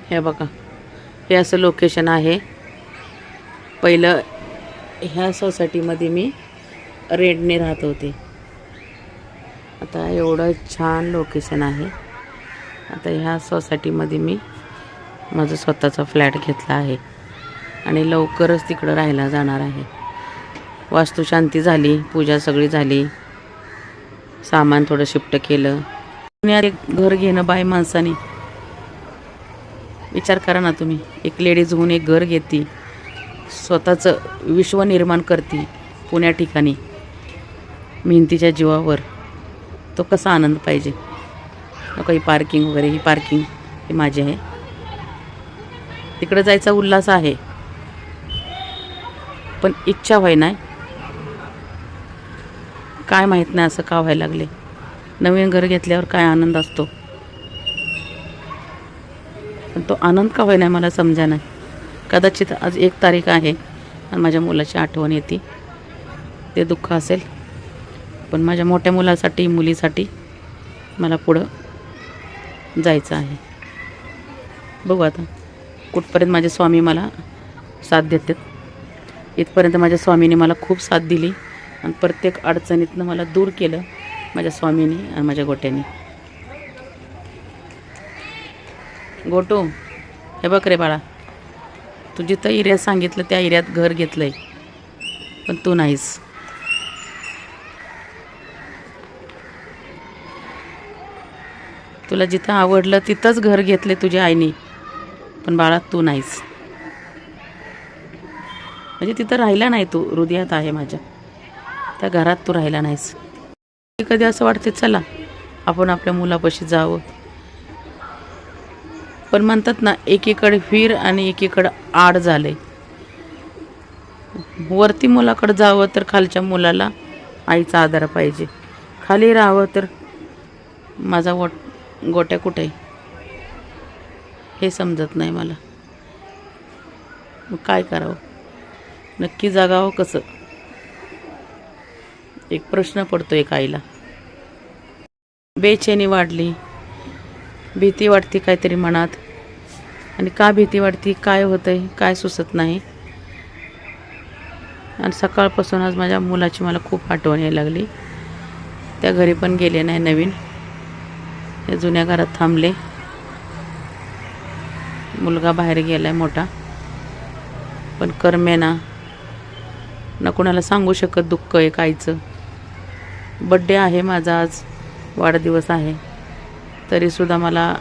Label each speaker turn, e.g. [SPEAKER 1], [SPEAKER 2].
[SPEAKER 1] हे बघा, हे असं लोकेशन आहे. पहिलं ह्या सोसायटीमध्ये मी रेंटने राहत होते. आता एवढं छान लोकेशन आहे. आता ह्या सोसायटीमध्ये मी माझा स्वतःचा फ्लॅट घेतला आहे आणि लवकरच तिकडं राहायला जाणार आहे. वास्तुशांती झाली, पूजा सगळी झाली, सामान थोडं शिफ्ट केलं. पुण्यात एक घर घेणं बाय माणसाने, विचार करा ना तुम्ही. एक लेडीज होऊन एक घर घेते, स्वतःचं विश्व निर्माण करते पुण्या ठिकाणी मेहनतीच्या जीवावर. तो कसा आनंद पाहिजे. काही पार्किंग वगैरे, ही पार्किंग ही माझी आहे. तिकडं जायचा उल्हास आहे, पण इच्छा व्हाय नाही. काय माहीत नाही असं का व्हायला लागले. नवीन घर घेतल्यावर काय आनंद असतो, पण तो आनंद का व्हाय नाही मला समजा नाही. कदाचित आज 1 तारीख आहे आणि माझ्या मुलाची आठवण येते, ते दुःख असेल. पण माझ्या मोठ्या मुलासाठी, मुलीसाठी मला पुढं जायचं आहे. बघू आता कुठपर्यंत माझे स्वामी मला साथ देतात. इथपर्यंत माझ्या स्वामीने मला खूप साथ दिली आणि प्रत्येक अडचणीतनं मला दूर केलं माझ्या स्वामीने आणि माझ्या गोट्याने. गोटू, हे बघ रे बाळा, तू जिथं एरियात सांगितलं त्या एरियात घर घेतलं आहे, पण तू नाहीस. तुला जिथं आवडलं तिथंच घर घेतले तुझ्या आईने, पण बाळा तू नाहीस. म्हणजे तिथं राहिला नाही तू, हृदयात आहे माझ्या, त्या घरात तू राहिला नाहीस. कधी असं वाटते चला आपण आपल्या मुलापाशी जावं, पण म्हणतात ना एकीकडे वीर आणि एकीकडे आड झाले. वरती मुलाकडे जावं तर खालच्या मुलाला आईचा आधार पाहिजे, खाली राहावं तर माझा गोट्या कुठे हे समजत नाही मला. मग काय करावं, नक्की जगावं कसं, एक प्रश्न पडतो एक आईला. बेचैनी वाढली, भीती वाटते काहीतरी मनात. आणि का भीती वाटते, काय होतंय काय सुचत नाही. आणि सकाळपासून आज माझ्या मुलाची मला खूप आठवण यायला लागली. त्या घरी पण गेले नाही, नवीन त्या जुन्या घरात थांबले. मुलगा बाहेर गेलाय मोठा, पण करमे ना कोणाला सांगू शकत दुःख एक आईचं. बड्डे आहे माझा आज, वाढदिवस आहे, तरीसुद्धा मला